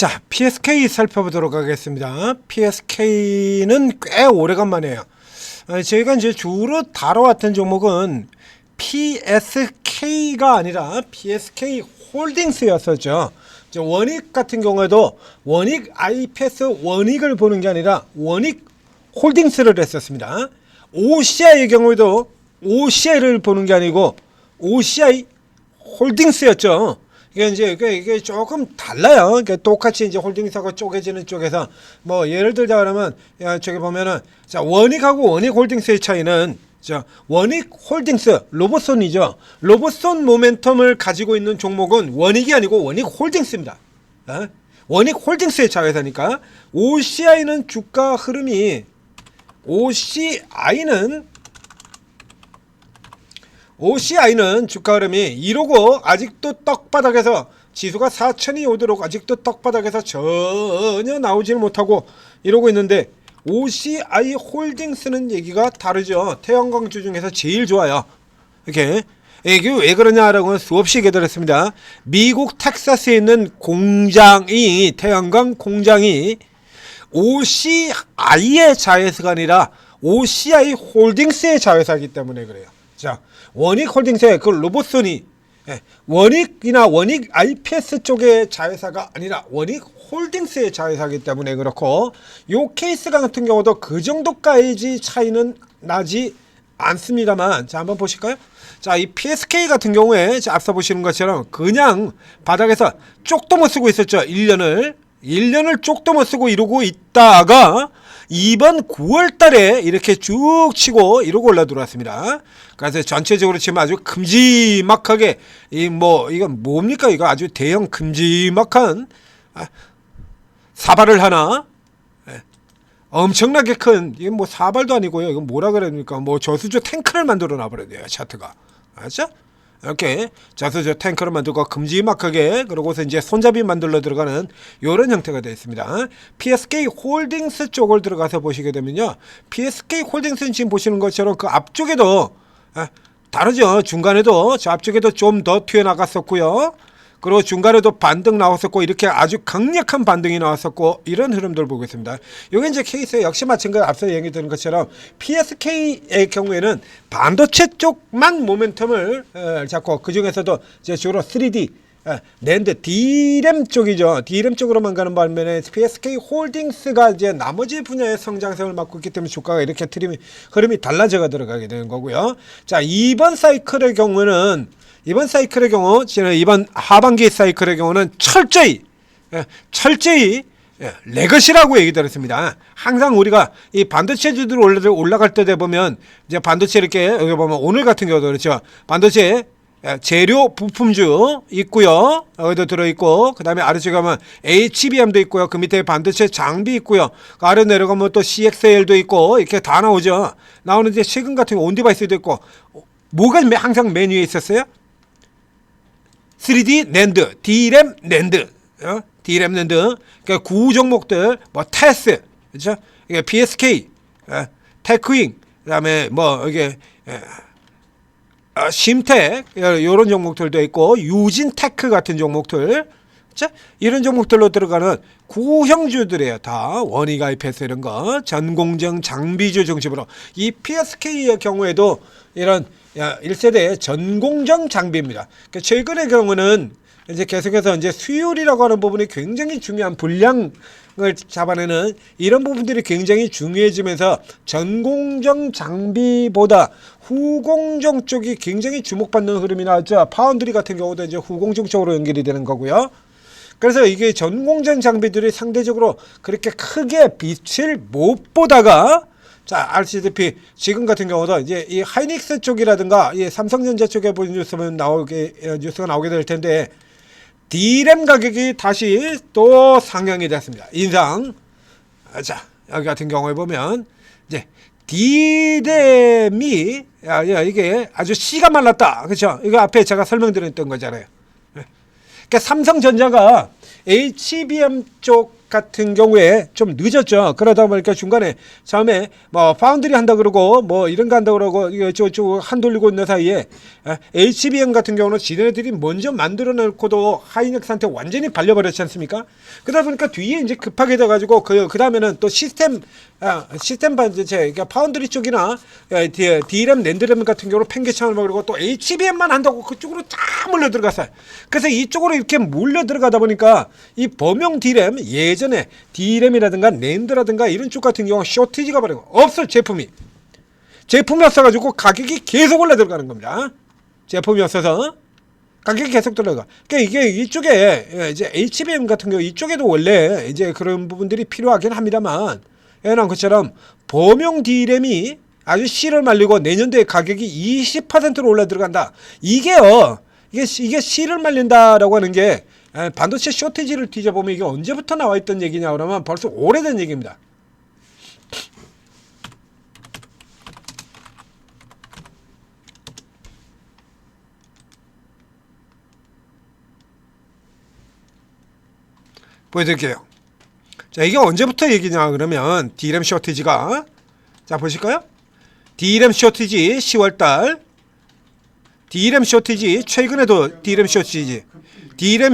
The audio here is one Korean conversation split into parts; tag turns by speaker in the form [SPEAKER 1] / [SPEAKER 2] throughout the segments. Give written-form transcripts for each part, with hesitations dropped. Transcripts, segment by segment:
[SPEAKER 1] 자, PSK 살펴보도록 하겠습니다. PSK는 꽤 오래간만이에요. 저희가 이제 주로 다뤄왔던 종목은 PSK가 아니라 PSK 홀딩스였었죠. 원익 같은 경우에도 원익 IPS 원익을 보는 게 아니라 원익 홀딩스를 했었습니다. OCI의 경우에도 OCI를 보는 게 아니고 OCI 홀딩스였죠. 이게 조금 달라요. 그러니까 똑같이 이제 홀딩스하고 쪼개지는 쪽에서 뭐 예를 들자 그러면 저기 보면은 자, 원익하고 원익 홀딩스의 차이는 자, 원익 홀딩스 로봇손이죠. 로봇손 모멘텀을 가지고 있는 종목은 원익이 아니고 원익 홀딩스입니다. 원익 홀딩스의 자회사니까 OCI는 주가 흐름이 OCI는 주가 흐름이 이러고 아직도 떡바닥에서 지수가 4천이 오도록 아직도 떡바닥에서 전혀 나오질 못하고 이러고 있는데 OCI 홀딩스는 얘기가 다르죠. 태양광주 중에서 제일 좋아요. 이게 왜 그러냐라고 수없이 얘기를 했습니다. 미국 텍사스에 있는 공장이 태양광 공장이 OCI의 자회사가 아니라 OCI 홀딩스의 자회사이기 때문에 그래요. 자, 원익 홀딩스의 그 로봇손이 원익이나 원익 IPS 쪽의 자회사가 아니라 원익 홀딩스의 자회사이기 때문에 그렇고 요 케이스 같은 경우도 그 정도까지 차이는 나지 않습니다만 자 한번 보실까요? 자, 이 PSK 같은 경우에 앞서 보시는 것처럼 그냥 바닥에서 쪽도 못 쓰고 있었죠. 1년을 쪽도 못 쓰고 이러고 있다가 이번 9월 달에 이렇게 쭉 치고 이러고 올라 들어왔습니다. 그래서 전체적으로 치면 아주 큼지막하게 이건 뭡니까? 이거 아주 대형 큼지막한 사발을 하나 엄청나게 큰 이게 뭐 사발도 아니고요. 이건 뭐라 그럽니까? 뭐 저수조 탱크를 만들어 놔버려야 돼요. 차트가. 알죠? 이렇게 저수조 탱크를 만들고 큼지막하게 그러고서 이제 손잡이 만들러 들어가는 이런 형태가 되어 있습니다. PSK 홀딩스 쪽을 들어가서 보시게 되면요. PSK 홀딩스는 지금 보시는 것처럼 그 앞쪽에도 다르죠. 중간에도 저 앞쪽에도 좀 더 튀어나갔었고요. 그리고 중간에도 반등 나왔었고 이렇게 아주 강력한 반등이 나왔었고 이런 흐름들을 보고 있습니다. 이게 이제 케이스 역시 마찬가지로 앞서 얘기 드린 것처럼 PSK의 경우에는 반도체 쪽만 모멘텀을 잡고 그 중에서도 이제 주로 3D 낸드 D램 쪽이죠. D램 쪽으로만 가는 반면에 PSK 홀딩스가 이제 나머지 분야의 성장성을 맡고 있기 때문에 주가가 이렇게 흐름이 달라져가 들어가게 되는 거고요. 자, 이번 사이클의 경우 이번 하반기 사이클의 경우는 철저히 레거시라고 얘기를 했습니다. 항상 우리가 이 반도체주들 올라갈 때 보면 이제 반도체 이렇게 여기 보면 오늘 같은 경우도 그렇죠. 반도체 재료 부품주 있고요. 여기도 들어있고 그 다음에 아래쪽에 가면 HBM도 있고요. 그 밑에 반도체 장비 있고요. 그 아래 내려가면 또 CXL도 있고 이렇게 다 나오죠. 나오는데 최근 같은 경우 온디바이스도 있고 뭐가 항상 메뉴에 있었어요? 3D 낸드, D램 낸드, D램 낸드, 그러니까 구 종목들, 뭐 테스, 그렇죠? 이게 PSK, 테크윙, 그다음에 뭐 이게 심텍 이런 종목들도 있고 유진테크 같은 종목들, 그렇죠? 이런 종목들로 들어가는 구형주들이에요. 다 원익 IPS 이런 거, 전공정 장비주 중심으로 이 PSK의 경우에도 이런 1세대 전공정 장비입니다. 그러니까 최근의 경우는 이제 계속해서 이제 수율이라고 하는 부분이 굉장히 중요한 분량을 잡아내는 이런 부분들이 굉장히 중요해지면서 전공정 장비보다 후공정 쪽이 굉장히 주목받는 흐름이 나왔죠. 파운드리 같은 경우도 이제 후공정 쪽으로 연결이 되는 거고요. 그래서 이게 전공정 장비들이 상대적으로 그렇게 크게 빛을 못 보다가 자, 아시다시피 지금 같은 경우도 이제 이 하이닉스 쪽이라든가 이 삼성전자 쪽에 보는 뉴스가 나오게 될 텐데 D램 가격이 다시 또 상향이 됐습니다. 인상. 자, 여기 같은 경우에 보면 이제 D램이 이게 아주 씨가 말랐다. 그렇죠? 이거 앞에 제가 설명드렸던 거잖아요. 그러니까 삼성전자가 HBM 쪽 같은 경우에 좀 늦었죠. 그러다 보니까 중간에 처음에 뭐 파운드리 한다 그러고 뭐 이런 거 한다 그러고 이거 저쪽 한 돌리고 있는 사이에 HBM 같은 경우는 지네들이 먼저 만들어 놓고도 하이닉스한테 완전히 발려버렸지 않습니까? 그러다 보니까 뒤에 이제 급하게 돼가지고 그 다음에는 또 시스템 반도체 그러니까 파운드리 쪽이나 D램 낸드램 같은 경우는 팽개쳐는 그리고 또 HBM만 한다고 그쪽으로 쫙 몰려 들어갔어요. 그래서 이쪽으로 이렇게 몰려 들어가다 보니까 이 범용 D램 예전에 D램이라든가 낸드라든가 이런 쪽 같은 경우 쇼티지가 버리고 없어. 제품이 없어가지고 가격이 계속 올라 들어가는 겁니다. 제품이 없어서 가격이 계속 들어가. 그러니까 이게 이쪽에 이제 HBM 같은 경우 이쪽에도 원래 이제 그런 부분들이 필요하긴 합니다만, 예난 것처럼 범용 D램이 아주 씨를 말리고 내년도에 가격이 20%로 올라 들어간다. 이게 씨를 말린다라고 하는 게 반도체 쇼티지를 뒤져보면 이게 언제부터 나와 있던 얘기냐 그러면 벌써 오래된 얘기입니다. 보여드릴게요. 자, 이게 언제부터 얘기냐 그러면 D램 쇼티지가, 자 보실까요? D램 쇼티지 10월달, D램 쇼티지 최근에도 D램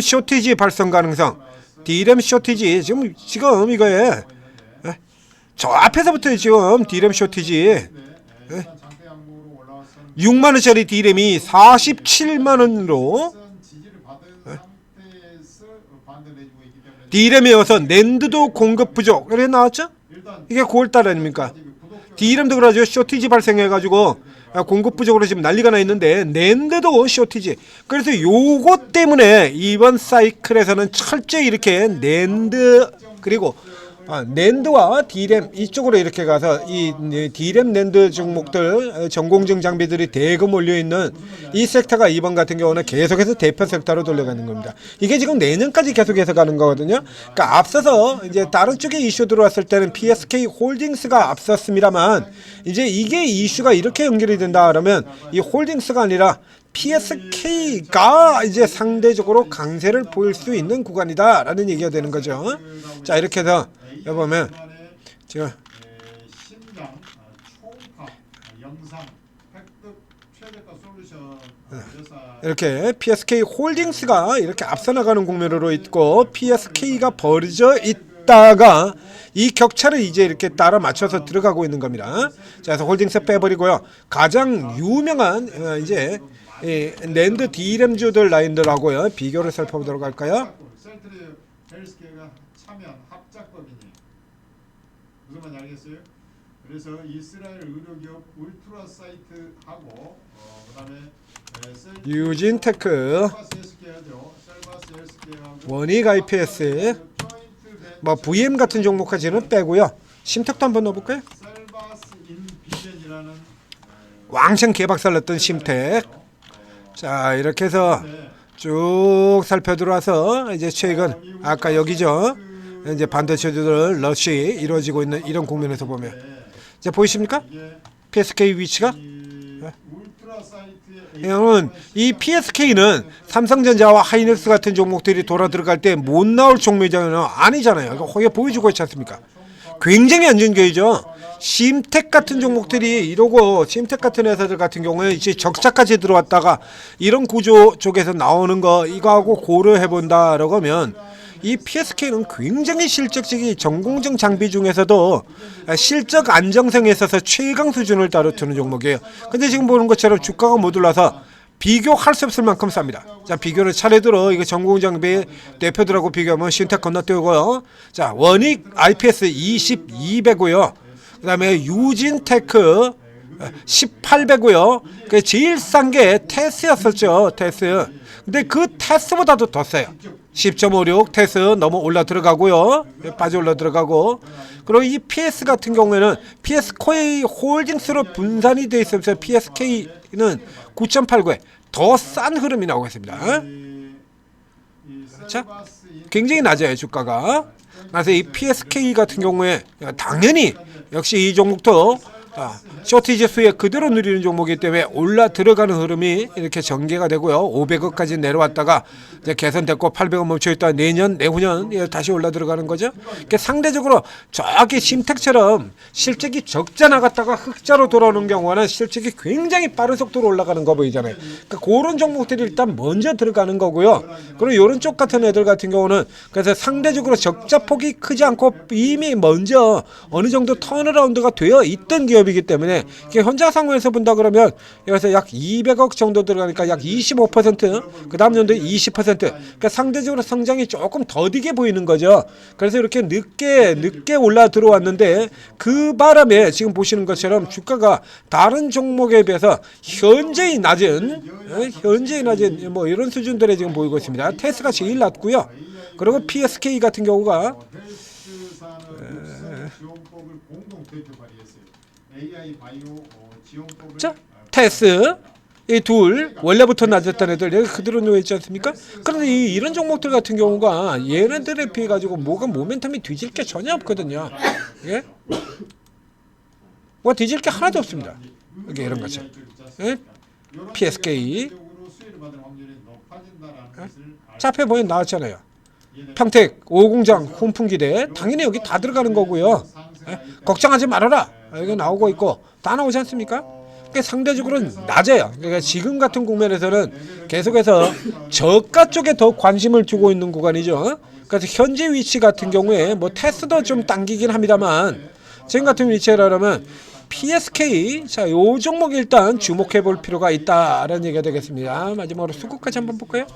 [SPEAKER 1] 쇼티지 발생 가능성, D램 쇼티지 지금 이거에 저 앞에서부터 지금 D램 쇼티지 6만원짜리 D램이 47만원으로 D램에 이어서 낸드도 공급 부족 그래 나왔죠? 이게 9월달 아닙니까? D램도 그러죠. 쇼티지 발생해가지고 공급 부족으로 지금 난리가 나 있는데 낸드도 쇼티지. 그래서 요것 때문에 이번 사이클에서는 철저히 이렇게 낸드 그리고 낸드와 D램 이쪽으로 이렇게 가서 이 D램 낸드 종목들 전공정 장비들이 대거 몰려있는 이 섹터가 이번 같은 경우는 계속해서 대표 섹터로 돌려가는 겁니다. 이게 지금 내년까지 계속해서 가는 거거든요. 그러니까 앞서서 이제 다른 쪽에 이슈 들어왔을 때는 PSK 홀딩스가 앞섰습니다만 이제 이게 이슈가 이렇게 연결이 된다 그러면 이 홀딩스가 아니라 PSK가 이제 상대적으로 강세를 보일 수 있는 구간이다라는 얘기가 되는 거죠. 자, 이렇게 해서 여기 보면 지금 이렇게 PSK 홀딩스가 이렇게 앞서 나가는 국면으로 있고 PSK가 벌어져 있다가 이 격차를 이제 이렇게 따라 맞춰서 들어가고 있는 겁니다. 자, 그래서 홀딩스 빼버리고요. 가장 유명한 이제 낸드 D램주들 라인들하고요 비교를 살펴보도록 할까요?
[SPEAKER 2] 헬스케어가 참여한 합작법이니 무슨 말인지 알겠어요? 그래서 이스라엘 의료기업 울트라사이트하고 그다음에
[SPEAKER 1] 유진테크, 원익 IPS, 뭐 VM 같은 종목까지는 빼고요. 심텍도 한번 넣어볼까요? 왕창 개박살 났던 심텍. 자, 이렇게 해서 쭉 살펴 들어와서 이제 최근 아까 여기죠. 이제 반도체들 러시 이루어지고 있는 이런 국면에서 보면 자 보이십니까? PSK 위치가 여러분 이 PSK는 삼성전자와 하이닉스 같은 종목들이 돌아 들어갈 때 못 나올 종목이 아니잖아요. 거기에 보여주고 있지 않습니까? 굉장히 안전교이죠. 심텍 같은 종목들이 이러고 심텍 같은 회사들 같은 경우에 이제 적자까지 들어왔다가 이런 구조 쪽에서 나오는 거 이거하고 고려해 본다라고 하면 이 PSK는 굉장히 실적적이 전공정 장비 중에서도 실적 안정성에 있어서 최강 수준을 다루는 종목이에요. 근데 지금 보는 것처럼 주가가 못 올라서 비교할 수 없을 만큼 쌉니다. 자, 비교를 차례대로 이거 전공장비 대표들하고 비교하면 신텍 건너뛰고요. 자, 원익 IPS 22배고요. 그 다음에 유진테크 18배고요. 그 제일 싼 게 테스였었죠. 테스. 근데 그 테스보다도 더 세요. 10.56 테스 넘어 올라 들어가고요. 빠져 올라 들어가고. 그리고 이 PS 같은 경우에는 PSK 홀딩스로 분산이 되어 있으면서 PSK는 9.89에 더 싼 흐름이 나오고 있습니다. 자, 굉장히 낮아요 주가가. 그래서 이 PSK 같은 경우에 당연히 역시 이 종목도 쇼티지 수에 그대로 누리는 종목이기 때문에 올라 들어가는 흐름이 이렇게 전개가 되고요. 500억까지 내려왔다가 이제 개선됐고 800억 멈춰있다 내년 내후년 다시 올라 들어가는 거죠. 그러니까 상대적으로 저기 심택처럼 실적이 적자 나갔다가 흑자로 돌아오는 경우는 실적이 굉장히 빠른 속도로 올라가는 거 보이잖아요. 그러니까 그런 종목들이 일단 먼저 들어가는 거고요. 그리고 이런 쪽 같은 애들 같은 경우는 그래서 상대적으로 적자 폭이 크지 않고 이미 먼저 어느 정도 턴어라운드가 되어 있던 기업이기 때문에 현장 상황에서 본다 그러면 여기서 약 200억 정도 들어가니까 약 25%, 그 다음 연도에 20%. 그러니까 상대적으로 성장이 조금 더디게 보이는 거죠. 그래서 이렇게 늦게 올라 들어왔는데 그 바람에 지금 보시는 것처럼 주가가 다른 종목에 비해서 현재히 낮은 뭐 이런 수준들에 지금 보이고 있습니다. 테스가 제일 낮고요. 그리고 PSK 같은 경우가 자, 테스 이 둘 원래부터 낮았던 애들 여기 그대로 놓여 있지 않습니까? 그런데 이런 종목들 같은 경우가 얘네들에 비해 가지고 뭐가 모멘텀이 뒤질 게 전혀 없거든요. 예? 뭐 뒤질 게 하나도 없습니다. 이게 이런 거죠. 예? PSK 차표 보면 나왔잖아요. 평택, 오공장, 훈풍기대 당연히 여기 다 들어가는 거고요. 예? 걱정하지 말아라. 여기 나오고 있고 다 나오지 않습니까? 그러니까 상대적으로 낮아요. 그러니까 지금 같은 국면에서는 계속해서 저가 쪽에 더 관심을 두고 있는 구간이죠. 그래서 현재 위치 같은 경우에 뭐 테스도 좀 당기긴 합니다만 지금 같은 위치라면 PSK 자, 요 종목 일단 주목해 볼 필요가 있다라는 얘기가 되겠습니다. 마지막으로 수급까지 한번 볼까요?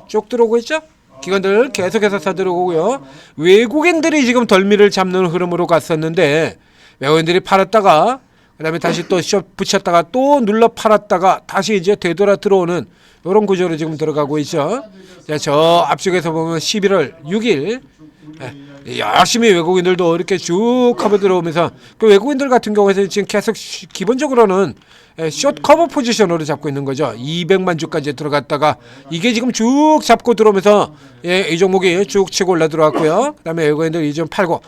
[SPEAKER 1] 쭉 들어오고 있죠? 기관들 계속해서 사들어오고요. 외국인들이 지금 덜미를 잡는 흐름으로 갔었는데 외국인들이 팔았다가 그다음에 다시 또 숏 붙였다가 또 눌러 팔았다가 다시 이제 되돌아 들어오는 이런 구조로 지금 들어가고 있죠. 자, 저 앞쪽에서 보면 11월 6일 열심히 외국인들도 이렇게 쭉 커버 들어오면서 그 외국인들 같은 경우에는 지금 계속 기본적으로는 숏 커버 포지션으로 잡고 있는 거죠. 200만 주까지 들어갔다가 이게 지금 쭉 잡고 들어오면서 이 종목이 쭉 치고 올라 들어왔고요. 그다음에 외국인들 이좀 팔고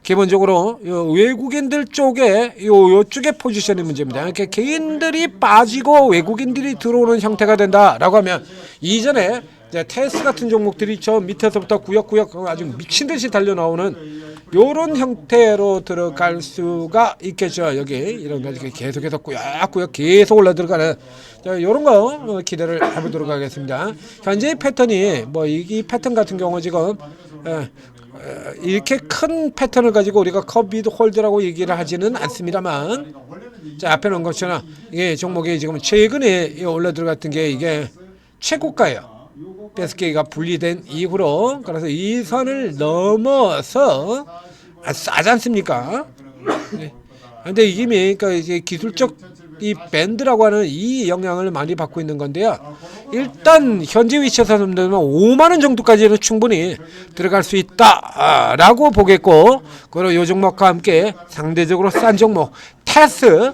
[SPEAKER 1] 기본적으로 외국인들 쪽에 요쪽에 포지션이 문제입니다. 이렇게 개인들이 빠지고 외국인들이 들어오는 형태가 된다라고 하면 이전에 테스 같은 종목들이 저 밑에서부터 구역구역 아주 미친 듯이 달려 나오는 요런 형태로 들어갈 수가 있겠죠. 여기 이런 거 계속해서 꾸역꾸역 계속 올라 들어가는 요런 거 기대를 해보도록 하겠습니다. 현재의 패턴이 뭐 이 패턴 같은 경우 지금 이렇게 큰 패턴을 가지고 우리가 커비드 홀드라고 얘기를 하지는 않습니다만 자 앞에 놓은 것처럼 이게 종목이 지금 최근에 올라 들어갔던 게 이게 최고가예요. PSK가 분리된 이후로 그래서 이 선을 넘어서 싸지 않습니까? 그런데 이게 그러니까 이제 기술적 이 밴드라고 하는 이 영향을 많이 받고 있는 건데요. 일단 현재 위치에서 보면 5만 원 정도까지는 충분히 들어갈 수 있다라고 보겠고, 그리고 이 종목과 함께 상대적으로 싼 종목 테스,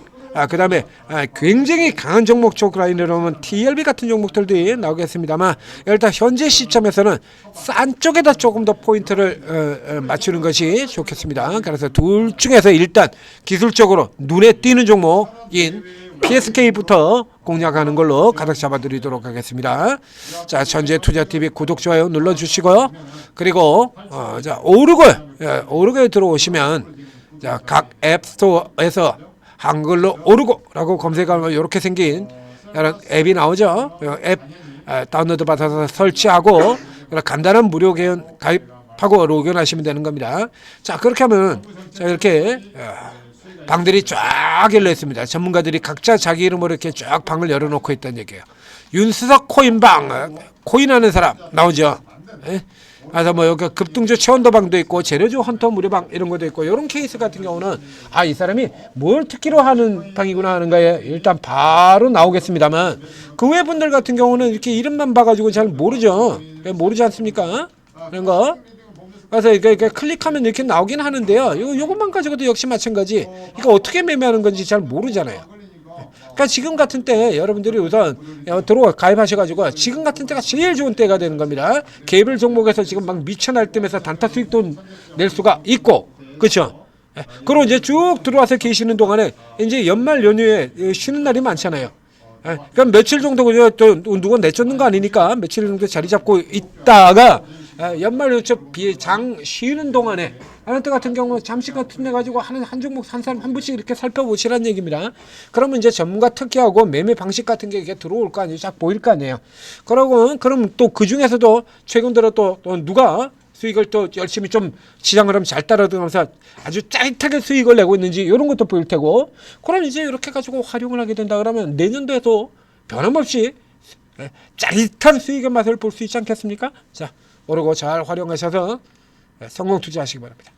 [SPEAKER 1] 그 다음에 굉장히 강한 종목 쪽 라인으로 보면 TLB 같은 종목들도 나오겠습니다만 일단 현재 시점에서는 싼 쪽에다 조금 더 포인트를 맞추는 것이 좋겠습니다. 그래서 둘 중에서 일단 기술적으로 눈에 띄는 종목인 PSK부터 공략하는 걸로 가닥 잡아드리도록 하겠습니다. 자, 전재투자TV 구독, 좋아요 눌러주시고요. 그리고 자 오르고에 들어오시면 자, 각 앱스토어에서 한글로 오르고라고 검색하면 이렇게 생긴 이런 앱이 나오죠. 앱 다운로드 받아서 설치하고 간단한 무료 회원 가입하고 로그인하시면 되는 겁니다. 자, 그렇게 하면 자, 이렇게 방들이 쫙 열려 있습니다. 전문가들이 각자 자기 이름으로 이렇게 쫙 방을 열어놓고 있다는 얘기예요. 윤수석 코인방, 코인하는 사람 나오죠. 그래서 뭐 여기 급등주 최원도방도 있고 재료주 헌터 무료방 이런 것도 있고, 이런 케이스 같은 경우는 이 사람이 뭘 특기로 하는 방이구나 하는 거에 일단 바로 나오겠습니다만, 그 외 분들 같은 경우는 이렇게 이름만 봐가지고 잘 모르죠. 모르지 않습니까? 그런 거. 그래서 이렇게 클릭하면 이렇게 나오긴 하는데요. 요것만 가지고도 역시 마찬가지. 이거 어떻게 매매하는 건지 잘 모르잖아요. 그러니까 지금 같은 때 여러분들이 우선 가입하셔가지고 지금 같은 때가 제일 좋은 때가 되는 겁니다. 개별 종목에서 지금 막 미쳐날 때면서 단타 수익도 낼 수가 있고, 그렇죠? 그리고 이제 쭉 들어와서 계시는 동안에 이제 연말 연휴에 쉬는 날이 많잖아요. 그럼 며칠 정도 그냥 또 누가 내쫓는 거 아니니까 며칠 정도 자리 잡고 있다가 연말 연휴 장 쉬는 동안에 하는 때 같은 경우 잠시 같은 데 가지고 한 종목 한 사람 한 분씩 이렇게 살펴보시라는 얘기입니다. 그러면 이제 전문가 특기하고 매매 방식 같은 게 이렇게 들어올 거 아니에요. 쫙 보일 거 아니에요. 그럼 또 그 중에서도 최근 들어 또 누가 수익을 또 열심히 좀 시장을 하면 잘 따라들면서 아주 짜릿하게 수익을 내고 있는지 이런 것도 보일 테고, 그럼 이제 이렇게 가지고 활용을 하게 된다 그러면 내년도에도 변함없이 짜릿한 수익의 맛을 볼 수 있지 않겠습니까? 자, 오르고 잘 활용하셔서 성공 투자하시기 바랍니다.